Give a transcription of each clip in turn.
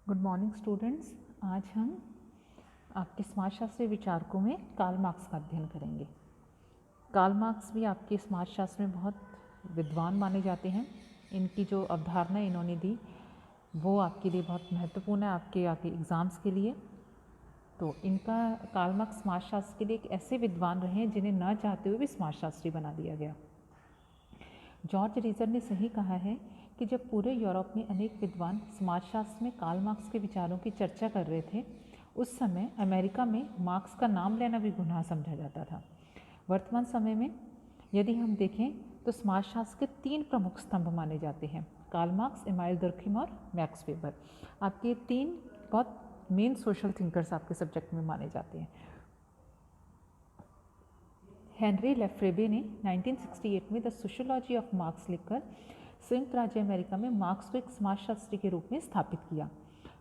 Good morning students. आज हम आपके समाजशास्त्री विचारकों में कार्ल मार्क्स का अध्ययन करेंगे। कार्ल मार्क्स भी आपके समाजशास्त्र में बहुत विद्वान माने जाते हैं। इनकी जो अवधारणा इन्होंने दी वो आपके लिए बहुत महत्वपूर्ण है, आपके आगे एग्ज़ाम्स के लिए। तो इनका कार्ल मार्क्स समाजशास्त्र के लिए एक ऐसे विद्वान रहे हैं जिन्हें न चाहते हुए भी समाजशास्त्री बना दिया गया। जॉर्ज रीजर ने सही कहा है कि जब पूरे यूरोप में अनेक विद्वान समाजशास्त्र में कार्ल मार्क्स के विचारों की चर्चा कर रहे थे, उस समय अमेरिका में मार्क्स का नाम लेना भी गुनाह समझा जाता था। वर्तमान समय में यदि हम देखें तो समाजशास्त्र के 3 प्रमुख स्तंभ माने जाते हैं: कार्ल मार्क्स, एमाइल दुर्खिम और मैक्स वेबर। आपके 3 बहुत मेन सोशल थिंकर्स आपके सब्जेक्ट में माने जाते हैं। हेनरी लेफ्रेबे ने 1968 में द सोशियोलॉजी ऑफ मार्क्स लिखकर संयुक्त राज्य अमेरिका में मार्क्स को एक समाजशास्त्री के रूप में स्थापित किया।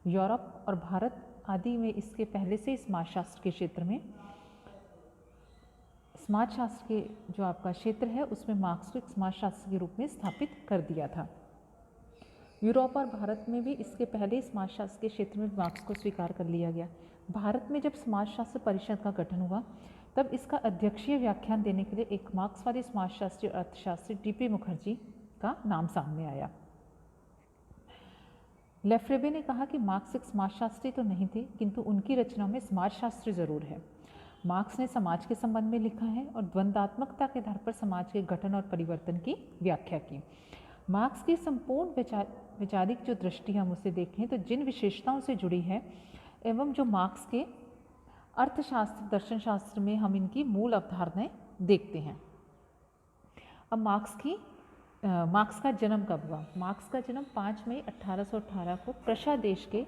यूरोप और भारत आदि में इसके पहले से समाजशास्त्र के क्षेत्र में समाजशास्त्र के जो आपका क्षेत्र है उसमें मार्क्स को एक समाजशास्त्र के रूप में स्थापित कर दिया था। यूरोप और भारत में भी इसके पहले समाजशास्त्र के क्षेत्र में मार्क्स को स्वीकार कर लिया गया। भारत में जब समाजशास्त्र परिषद का गठन हुआ तब इसका अध्यक्षीय व्याख्यान देने के लिए एक मार्क्सवादी समाजशास्त्री और अर्थशास्त्री डी.पी. मुखर्जी का नाम सामने आया। लेफ्रेबे ने कहा कि मार्क्स एक समाजशास्त्री तो नहीं थे, किंतु उनकी रचनाओं में समाजशास्त्र जरूर है। मार्क्स ने समाज के संबंध में लिखा है और द्वंदात्मकता के आधार पर समाज के गठन और परिवर्तन की व्याख्या की। मार्क्स की संपूर्ण वैचारिक जो दृष्टि हम उसे देखें तो जिन विशेषताओं से जुड़ी है एवं जो मार्क्स के अर्थशास्त्र दर्शनशास्त्र में हम इनकी मूल अवधारणाएं देखते हैं। अब मार्क्स का जन्म कब हुआ? मार्क्स का जन्म 5 मई 1818 को प्रशा देश के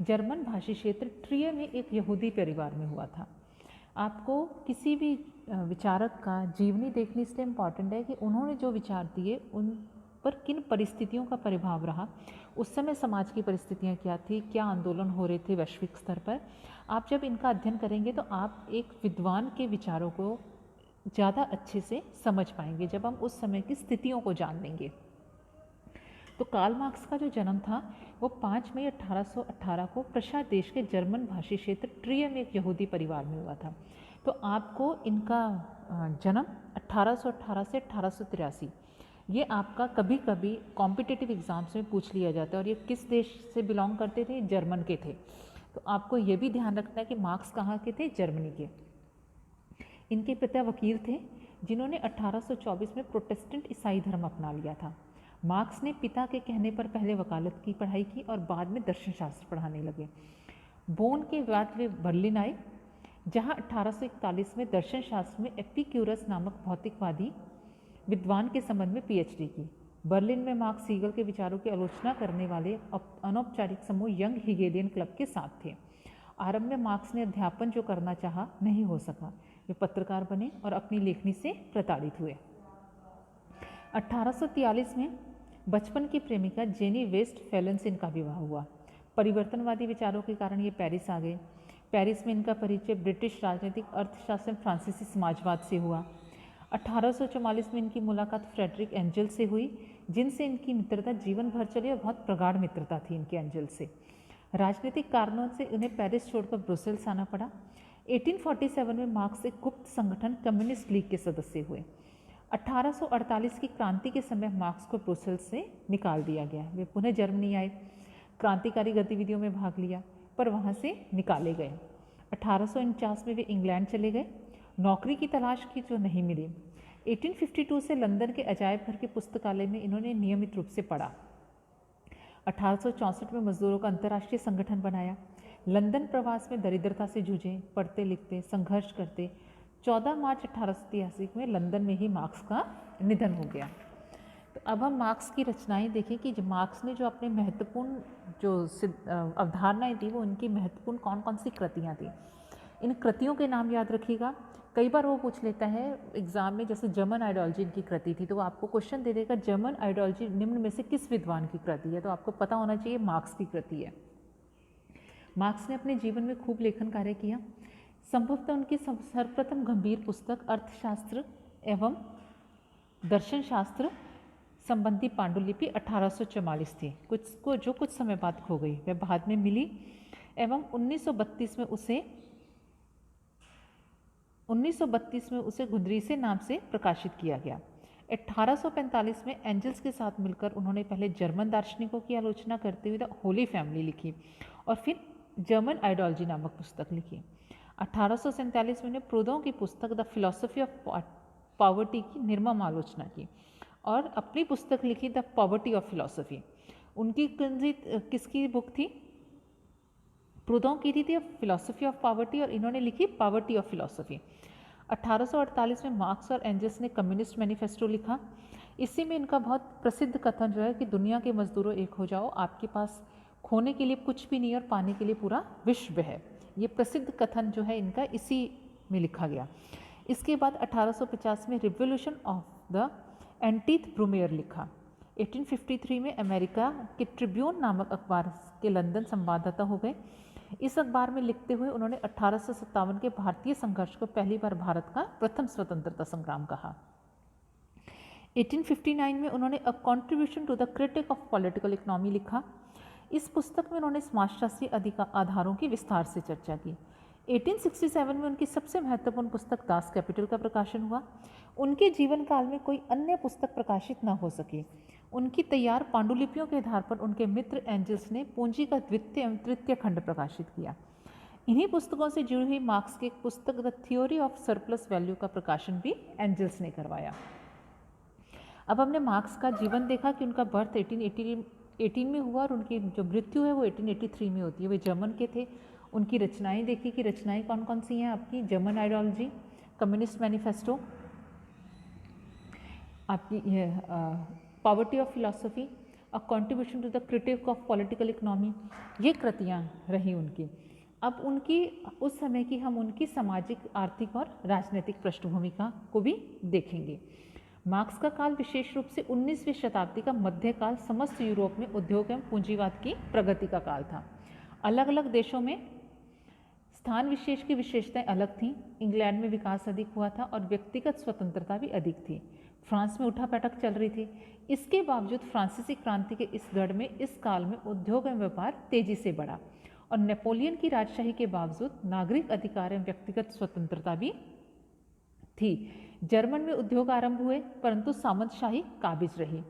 जर्मन भाषी क्षेत्र ट्रियर में एक यहूदी परिवार में हुआ था। आपको किसी भी विचारक का जीवनी देखनी इसलिए इम्पॉर्टेंट है कि उन्होंने जो विचार दिए उन पर किन परिस्थितियों का प्रभाव रहा, उस समय समाज की परिस्थितियाँ क्या थी, क्या आंदोलन हो रहे थे वैश्विक स्तर पर। आप जब इनका अध्ययन करेंगे तो आप एक विद्वान के विचारों को ज़्यादा अच्छे से समझ पाएंगे जब हम उस समय की स्थितियों को जान लेंगे। तो कार्ल मार्क्स का जो जन्म था वो 5 मई 1818 को प्रशा देश के जर्मन भाषी क्षेत्र ट्रियर में एक यहूदी परिवार में हुआ था। तो आपको इनका जन्म 1818 से 1883 ये आपका कभी कभी कॉम्पिटिटिव एग्ज़ाम्स में पूछ लिया जाता है। और ये किस देश से बिलोंग करते थे? जर्मन के थे। तो आपको ये भी ध्यान रखना है कि मार्क्स कहाँ के थे? जर्मनी के। इनके पिता वकील थे जिन्होंने 1824 में प्रोटेस्टेंट ईसाई धर्म अपना लिया था। मार्क्स ने पिता के कहने पर पहले वकालत की पढ़ाई की और बाद में दर्शनशास्त्र पढ़ाने लगे। बोन के बाद वे बर्लिन आए, जहां 1841 में दर्शनशास्त्र में एपिक्यूरस नामक भौतिकवादी विद्वान के संबंध में पीएचडी की। बर्लिन में मार्क्स सीगल के विचारों की आलोचना करने वाले अनौपचारिक समूह यंग हिगेलियन क्लब के साथ थे। आरंभ में मार्क्स ने अध्यापन जो करना चाहा नहीं हो सका। वे पत्रकार बने और अपनी लेखनी से प्रताड़ित हुए। 1843 में बचपन की प्रेमिका जेनी वेस्ट फेलन से इनका विवाह हुआ। परिवर्तनवादी विचारों के कारण ये पेरिस आ गए। पेरिस में इनका परिचय ब्रिटिश राजनीतिक अर्थशास्त्र फ्रांसीसी समाजवाद से हुआ। 1844 में इनकी मुलाकात फ्रेडरिक एंजल से हुई, जिनसे इनकी मित्रता जीवन भर चली और बहुत प्रगाढ़ मित्रता थी इनके एंजल से। राजनीतिक कारणों से उन्हें पेरिस छोड़कर ब्रुसेल्स आना पड़ा। 1847 में मार्क्स एक गुप्त संगठन कम्युनिस्ट लीग के सदस्य हुए। 1848 की क्रांति के समय मार्क्स को ब्रुसेल्स से निकाल दिया गया। वे पुनः जर्मनी आए, क्रांतिकारी गतिविधियों में भाग लिया, पर वहाँ से निकाले गए। 1849 में वे इंग्लैंड चले गए, नौकरी की तलाश की जो नहीं मिली। 1852 से लंदन के अजायब घर के पुस्तकालय में इन्होंने नियमित रूप से पढ़ा। 1864 में मजदूरों का अंतर्राष्ट्रीय संगठन बनाया। लंदन प्रवास में दरिद्रता से जूझे, पढ़ते लिखते संघर्ष करते 14 मार्च 1883 में लंदन में ही मार्क्स का निधन हो गया। तो अब हम मार्क्स की रचनाएं देखें कि मार्क्स ने जो अपने महत्वपूर्ण जो अवधारणाएं थी वो उनकी महत्वपूर्ण कौन कौन सी कृतियाँ थी। इन कृतियों के नाम याद रखिएगा। कई बार वो पूछ लेता है एग्जाम में, जैसे जर्मन आइडियोलॉजी इनकी कृति थी, तो वो आपको क्वेश्चन दे देगा जर्मन आइडियोलॉजी निम्न में से किस विद्वान की कृति है, तो आपको पता होना चाहिए मार्क्स की कृति है। मार्क्स ने अपने जीवन में खूब लेखन कार्य किया। संभवतः उनकी सर्वप्रथम गंभीर पुस्तक अर्थशास्त्र एवं दर्शनशास्त्र संबंधी पांडुलिपि 1844 थी, कुछ समय बाद खो गई। वह बाद में मिली एवं 1932 में उसे गुंदरीसे नाम से प्रकाशित किया गया। 1845 में एंजल्स के साथ मिलकर उन्होंने पहले जर्मन दार्शनिकों की आलोचना करते हुए द होली फैमिली लिखी और फिर जर्मन आइडियोलॉजी नामक पुस्तक लिखी। 1847 में उन्होंने प्रूदों की पुस्तक द फिलॉसफी ऑफ पॉवर्टी की निर्मम आलोचना की और अपनी पुस्तक लिखी द पॉवर्टी ऑफ फिलॉसफी। उनकी किसकी बुक थी? प्रूदों की थी फिलॉसफी ऑफ पॉवर्टी और इन्होंने लिखी पॉवर्टी ऑफ फिलॉसफी। 1848 में मार्क्स और एंजल्स ने कम्युनिस्ट मैनिफेस्टो लिखा। इसी में इनका बहुत प्रसिद्ध कथन जो है कि दुनिया के मजदूरों एक हो जाओ, आपके पास खोने के लिए कुछ भी नहीं और पाने के लिए पूरा विश्व है। ये प्रसिद्ध कथन जो है इनका इसी में लिखा गया। इसके बाद 1850 में रिवोल्यूशन ऑफ द एंटीथ ब्रूमेयर लिखा। 1853 में अमेरिका के ट्रिब्यून नामक अखबार के लंदन संवाददाता हो गए। इस अखबार में लिखते हुए उन्होंने 1857 के भारतीय संघर्ष को पहली बार भारत का प्रथम स्वतंत्रता संग्राम कहा। 1859 में उन्होंने a contribution to the critique of political economy लिखा। इस पुस्तक में उन्होंने समाजशास्त्रीय आधारों की विस्तार से चर्चा की। 1867 में उनकी सबसे महत्वपूर्ण पुस्तक दास कैपिटल का प्रकाशन हुआ। उनके जीवन काल में कोई अन्य पुस्तक प्रकाशित न हो सकी। उनकी तैयार पांडुलिपियों के आधार पर उनके मित्र एंजल्स ने पूंजी का द्वितीय एवं तृतीय खंड प्रकाशित किया। इन्हीं पुस्तकों से जुड़ी हुई मार्क्स की एक पुस्तक the theory of surplus value का प्रकाशन भी एंजल्स ने करवाया। अब हमने मार्क्स का जीवन देखा कि उनका बर्थ 1818 में हुआ और उनकी जो मृत्यु है वो 1883 में होती है। वे जर्मन के थे। उनकी रचनाएं देखी कि रचनाएं कौन कौन सी हैं आपकी? जर्मन आइडियोलॉजी, कम्युनिस्ट मैनिफेस्टो, आपकी poverty of philosophy, a contribution to the critique of political economy, ये कृतियाँ रही उनकी। अब उनकी उस समय की हम उनकी सामाजिक, आर्थिक और राजनीतिक पृष्ठभूमि को भी देखेंगे। मार्क्स का काल विशेष रूप से 19वीं शताब्दी का मध्यकाल समस्त यूरोप में उद्योग एवं पूंजीवाद की प्रगति का काल था। अलग अलग देशों में स्थान विशेष की विशेषताएं अलग थीं। इंग्लैंड में विकास अधिक हुआ था और व्यक्तिगत स्वतंत्रता भी अधिक थी। फ्रांस में उठापटक चल रही थी। इसके बावजूद फ्रांसीसी क्रांति के इस गढ़ में इस काल में उद्योग एवं व्यापार तेजी से बढ़ा और नेपोलियन की राजशाही के बावजूद नागरिक अधिकार एवं व्यक्तिगत स्वतंत्रता भी थी। जर्मन में उद्योग आरंभ हुए परंतु सामंतशाही काबिज रही।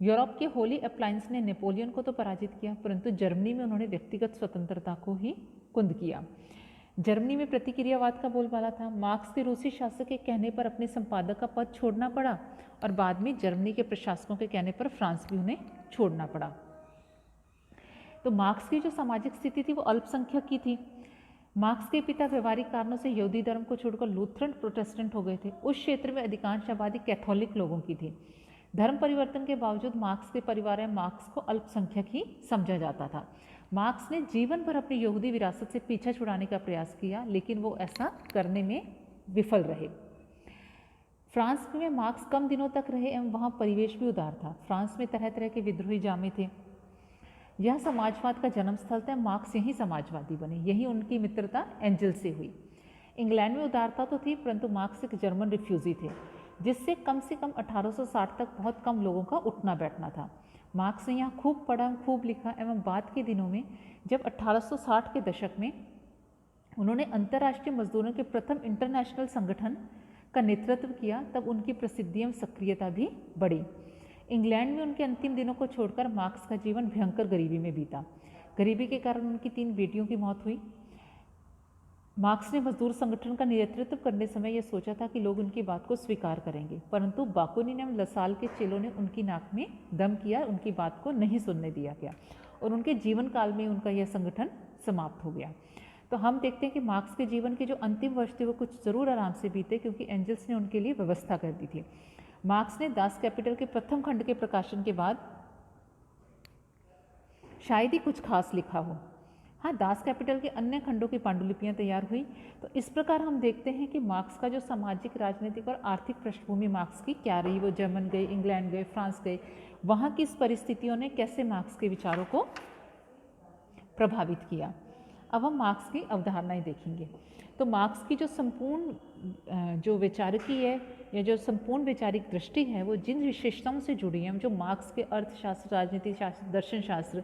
यूरोप के होली अप्लायंस ने नेपोलियन को तो पराजित किया परंतु जर्मनी में उन्होंने व्यक्तिगत स्वतंत्रता को ही कुंद किया। जर्मनी में प्रतिक्रियावाद का बोलबाला था। मार्क्स के रूसी शासक के कहने पर अपने संपादक का पद छोड़ना पड़ा और बाद में जर्मनी के प्रशासकों के कहने पर फ्रांस भी उन्हें छोड़ना पड़ा। तो मार्क्स की जो सामाजिक स्थिति थी वो अल्पसंख्यक की थी। मार्क्स के पिता व्यवहारिक कारणों से यहूदी धर्म को छोड़कर लूथरन प्रोटेस्टेंट हो गए थे। उस क्षेत्र में अधिकांश आबादी कैथोलिक लोगों की थी। धर्म परिवर्तन के बावजूद मार्क्स के परिवार में मार्क्स को अल्पसंख्यक ही समझा जाता था। मार्क्स ने जीवन भर अपनी यहूदी विरासत से पीछा छुड़ाने का प्रयास किया लेकिन वो ऐसा करने में विफल रहे। फ्रांस में मार्क्स कम दिनों तक रहे एवं वहाँ परिवेश भी उदार था। फ्रांस में तरह तरह के विद्रोही जामे थे। यह समाजवाद का जन्म स्थल था। मार्क्स यहीं समाजवादी बने। यही उनकी मित्रता एंजल से हुई। इंग्लैंड में उदारता तो थी परंतु मार्क्स एक जर्मन रिफ्यूजी थे जिससे कम से कम 1860 तक बहुत कम लोगों का उठना बैठना था। मार्क्स ने यहाँ खूब पढ़ा, खूब लिखा एवं बाद के दिनों में जब 1860 के दशक में उन्होंने अंतर्राष्ट्रीय मजदूरों के प्रथम इंटरनेशनल संगठन का नेतृत्व किया तब उनकी प्रसिद्धि एवं सक्रियता भी बढ़ी। इंग्लैंड में उनके अंतिम दिनों को छोड़कर मार्क्स का जीवन भयंकर गरीबी में बीता। गरीबी के कारण उनकी 3 बेटियों की मौत हुई। मार्क्स ने मजदूर संगठन का नेतृत्व करने समय यह सोचा था कि लोग उनकी बात को स्वीकार करेंगे परंतु बाकुनिन एवं लसाल के चेलों ने उनकी नाक में दम किया, उनकी बात को नहीं सुनने दिया गया और उनके जीवन काल में उनका यह संगठन समाप्त हो गया। तो हम देखते हैं कि मार्क्स के जीवन के जो अंतिम वर्ष थे वो कुछ ज़रूर आराम से बीते क्योंकि एंजल्स ने उनके लिए व्यवस्था कर दी थी। मार्क्स ने दास कैपिटल के प्रथम खंड के प्रकाशन के बाद शायद ही कुछ खास लिखा हो। हाँ, दास कैपिटल के अन्य खंडों की पांडुलिपियाँ तैयार हुई। तो इस प्रकार हम देखते हैं कि मार्क्स का जो सामाजिक, राजनीतिक और आर्थिक पृष्ठभूमि मार्क्स की क्या रही। वो जर्मन गए, इंग्लैंड गए, फ्रांस गए, वहाँ की इस परिस्थितियों ने कैसे मार्क्स के विचारों को प्रभावित किया। अब हम मार्क्स की अवधारणाएं देखेंगे। तो मार्क्स की जो संपूर्ण जो वैचारिकी है या जो संपूर्ण वैचारिक दृष्टि है वो जिन विशेषताओं से जुड़ी है, जो मार्क्स के अर्थशास्त्र, राजनीति शास्त्र, दर्शन शास्त्र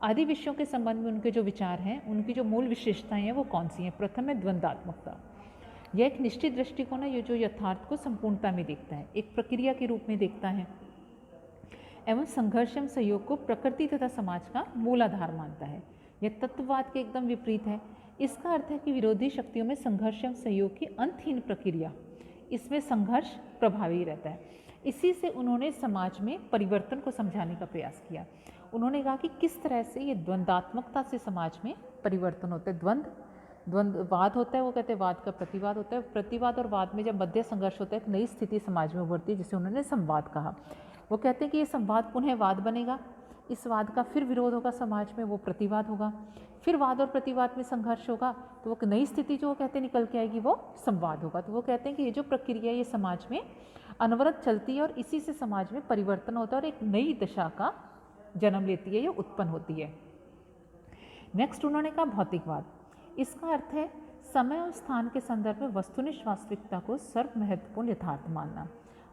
आदि विषयों के संबंध में उनके जो विचार हैं, उनकी जो मूल विशेषताएं हैं वो कौन सी हैं। प्रथम है द्वंद्वात्मकता। यह एक निश्चित दृष्टिकोण है, ये जो यथार्थ को संपूर्णता में देखता है, एक प्रक्रिया के रूप में देखता है एवं संघर्ष एवं सहयोग को प्रकृति तथा समाज का मूल आधार मानता है। यह तत्ववाद के एकदम विपरीत है। इसका अर्थ है कि विरोधी शक्तियों में संघर्ष एवं सहयोग की अंतहीन प्रक्रिया, इसमें संघर्ष प्रभावी रहता है। इसी से उन्होंने समाज में परिवर्तन को समझाने का प्रयास किया। उन्होंने कहा कि किस तरह से ये द्वंद्वात्मकता से समाज में परिवर्तन होता है। द्वंद्ववाद होता है, वो कहते हैं वाद का प्रतिवाद होता है। प्रतिवाद और वाद में जब मध्य संघर्ष होता है, एक नई स्थिति समाज में उभरती है जिसे उन्होंने संवाद कहा। वो कहते हैं कि ये संवाद पुनः वाद बनेगा, इस वाद का फिर विरोध होगा समाज में, वो प्रतिवाद होगा, फिर वाद और प्रतिवाद में संघर्ष होगा, तो वो नई स्थिति जो वो कहते हैं निकल के आएगी, वो संवाद होगा। तो वो कहते हैं कि ये जो प्रक्रिया ये समाज में अनवरत चलती है और इसी से समाज में परिवर्तन होता है और एक नई दशा का जन्म लेती है, ये उत्पन्न होती है। नेक्स्ट उन्होंने कहा भौतिकवाद। इसका अर्थ है समय और स्थान के संदर्भ में वस्तुनिष्ठ वास्तविकता को सर्व महत्वपूर्ण यथार्थ मानना।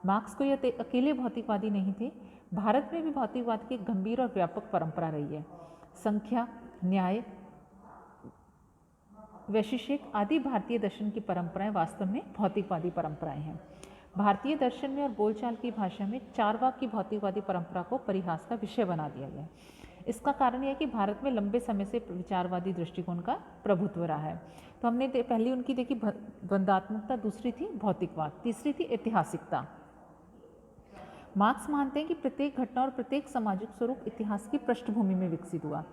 मार्क्स को यह अकेले भौतिकवादी नहीं थे। भारत में भी भौतिकवाद की एक गंभीर और व्यापक परंपरा रही है। संख्या, न्याय, वैशेषिक आदि भारतीय दर्शन की परंपराएं वास्तव में भौतिकवादी परंपराएं हैं। भारतीय दर्शन में और बोलचाल की भाषा में चारवाक की भौतिकवादी परंपरा को परिहास का विषय बना दिया गया। इसका कारण यह है कि भारत में लंबे समय से विचारवादी दृष्टिकोण का प्रभुत्व रहा है। तो हमने पहली उनकी देखी द्वंद्वात्मकता, दूसरी थी भौतिकवाद, तीसरी थी ऐतिहासिकता। मार्क्स मानते हैं कि प्रत्येक घटना और प्रत्येक सामाजिक स्वरूप इतिहास की पृष्ठभूमि में विकसित हुआ।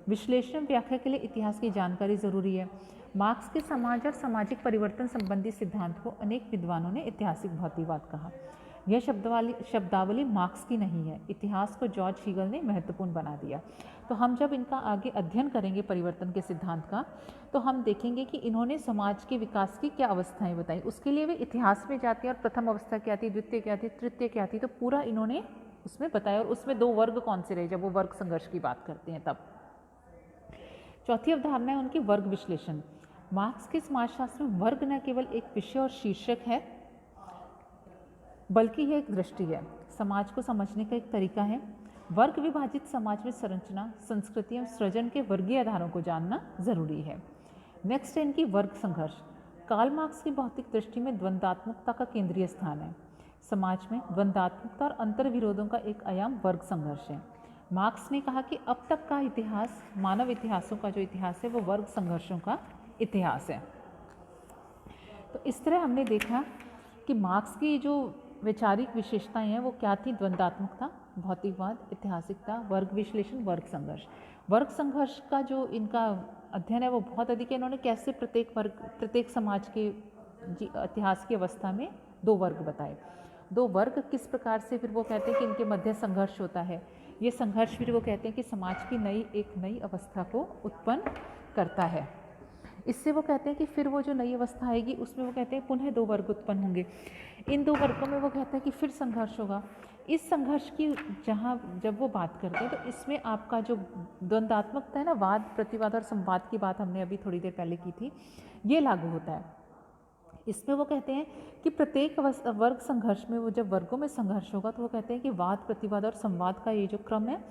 विश्लेषण व्याख्या के लिए इतिहास की जानकारी जरूरी है। मार्क्स के समाज और सामाजिक परिवर्तन संबंधी सिद्धांत को अनेक विद्वानों ने ऐतिहासिक भौतिकवाद कहा। यह शब्दावली मार्क्स की नहीं है, इतिहास को जॉर्ज हीगल ने महत्वपूर्ण बना दिया। तो हम जब इनका आगे अध्ययन करेंगे परिवर्तन के सिद्धांत का, तो हम देखेंगे कि इन्होंने समाज के विकास की क्या अवस्थाएं बताई। उसके लिए वे इतिहास में जाते हैं और प्रथम अवस्था क्या थी, द्वितीय क्या थी, तृतीय क्या थी, तो पूरा इन्होंने उसमें बताया। और उसमें दो वर्ग कौन से रहे जब वो वर्ग संघर्ष की बात करते हैं तब। चौथी अवधारणा है उनकी वर्ग विश्लेषण। मार्क्स के समाजशास्त्र में वर्ग न केवल एक विषय और शीर्षक है, बल्कि यह एक दृष्टि है, समाज को समझने का एक तरीका है। वर्ग विभाजित समाज में संरचना, संस्कृति एवं सृजन के वर्गीय आधारों को जानना जरूरी है। नेक्स्ट है इनकी वर्ग संघर्ष। कार्ल मार्क्स की भौतिक दृष्टि में द्वंद्वात्मकता का केंद्रीय स्थान है। समाज में द्वंद्वात्मकता और अंतर विरोधों का एक आयाम वर्ग संघर्ष है। मार्क्स ने कहा कि अब तक का इतिहास, मानव इतिहासों का जो इतिहास है वो वर्ग संघर्षों का इतिहास है। तो इस तरह हमने देखा कि मार्क्स की जो वैचारिक विशेषताएं हैं वो क्या थी। द्वंद्वात्मकता, भौतिकवाद, ऐतिहासिकता, वर्ग विश्लेषण, वर्ग संघर्ष। वर्ग संघर्ष का जो इनका अध्ययन है वो बहुत अधिक है। इन्होंने कैसे प्रत्येक समाज के इतिहास की अवस्था में दो वर्ग बताए। दो वर्ग किस प्रकार से फिर वो कहते हैं कि इनके मध्य संघर्ष होता है। ये संघर्ष फिर वो कहते हैं कि समाज की एक नई अवस्था को उत्पन्न करता है। इससे वो कहते हैं कि फिर वो जो नई अवस्था आएगी उसमें वो कहते हैं पुनः दो वर्ग उत्पन्न होंगे। इन दो वर्गों में वो कहते हैं कि फिर संघर्ष होगा। इस संघर्ष की जब वो बात करते हैं तो इसमें आपका जो द्वंद्वात्मकता है ना, वाद, प्रतिवाद और संवाद की बात हमने अभी थोड़ी देर पहले की थी, ये लागू होता है। इसमें वो कहते हैं कि प्रत्येक वर्ग संघर्ष में, वो जब वर्गों में संघर्ष होगा तो वो कहते हैं कि वाद, प्रतिवाद और संवाद का ये जो क्रम है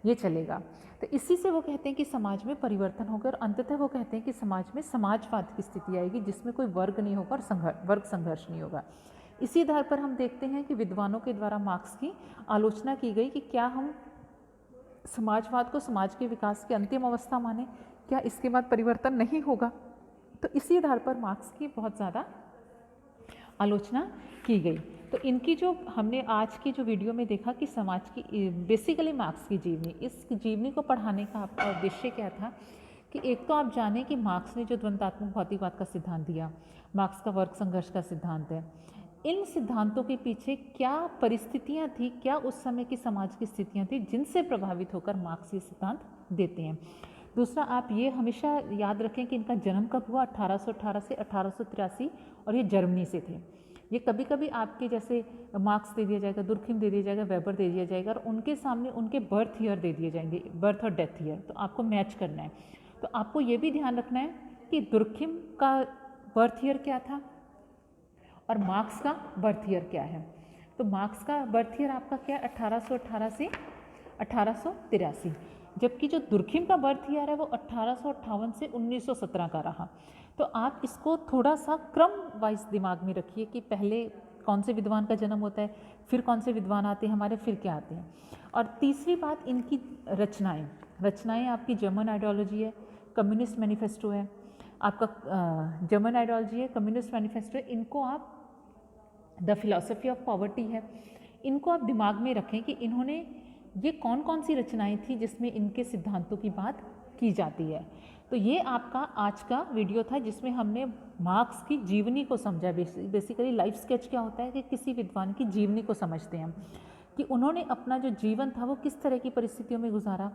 ये चलेगा। तो इसी से वो कहते हैं कि समाज में परिवर्तन होगा और अंततः वो कहते हैं कि समाज में समाजवाद की स्थिति आएगी जिसमें कोई वर्ग नहीं होगा और वर्ग संघर्ष नहीं होगा। इसी आधार पर हम देखते हैं कि विद्वानों के द्वारा मार्क्स की आलोचना की गई कि क्या हम समाजवाद को समाज के विकास की अंतिम अवस्था माने, क्या इसके बाद परिवर्तन नहीं होगा। तो इसी आधार पर मार्क्स की बहुत ज़्यादा आलोचना की गई। तो इनकी जो हमने आज की जो वीडियो में देखा कि समाज की बेसिकली मार्क्स की जीवनी, इस जीवनी को पढ़ाने का आपका उद्देश्य क्या था कि एक तो आप जानें कि मार्क्स ने जो द्वंद्वात्मक भौतिकवाद का सिद्धांत दिया, मार्क्स का वर्ग संघर्ष का सिद्धांत है, इन सिद्धांतों के पीछे क्या परिस्थितियां थी, क्या उस समय की समाज की स्थितियां थी जिनसे प्रभावित होकर मार्क्स ये सिद्धांत देते हैं। दूसरा, आप ये हमेशा याद रखें कि इनका जन्म कब हुआ, 1818 से 1883, और ये जर्मनी से थे। ये कभी कभी आपके जैसे मार्क्स दे दिया जाएगा, दुर्खिम दे दिया जाएगा, वेबर दे दिया जाएगा और उनके सामने उनके बर्थ ईयर दे दिए जाएंगे, बर्थ और डेथ ईयर, तो आपको मैच करना है। तो आपको ये भी ध्यान रखना है कि दुर्खिम का बर्थ ईयर क्या था और मार्क्स का बर्थ ईयर क्या है। तो मार्क्स का बर्थ ईयर आपका क्या है, 1818 से 1883, जबकि जो दुर्खिम का बर्थ ईयर है वो 1858 से 1917 का रहा। तो आप इसको थोड़ा सा क्रम वाइज दिमाग में रखिए कि पहले कौन से विद्वान का जन्म होता है, फिर कौन से विद्वान आते हैं हमारे, फिर क्या आते हैं। और तीसरी बात, इनकी रचनाएं आपकी जर्मन आइडियोलॉजी है, कम्युनिस्ट मैनिफेस्टो है, आपका जर्मन आइडियोलॉजी है, कम्युनिस्ट मैनिफेस्टो है, इनको आप द फिलॉसफी ऑफ पॉवर्टी है, इनको आप दिमाग में रखें कि इन्होंने ये कौन कौन सी रचनाएं थी जिसमें इनके सिद्धांतों की बात की जाती है। तो ये आपका आज का वीडियो था जिसमें हमने मार्क्स की जीवनी को समझा। बेसिकली लाइफ स्केच क्या होता है कि किसी विद्वान की जीवनी को समझते हैं हम, कि उन्होंने अपना जो जीवन था वो किस तरह की परिस्थितियों में गुजारा,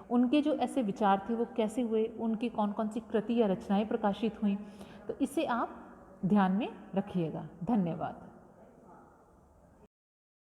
उनके जो ऐसे विचार थे वो कैसे हुए, उनकी कौन कौन सी कृति या रचनाएं प्रकाशित हुई। तो इसे आप ध्यान में रखिएगा। धन्यवाद।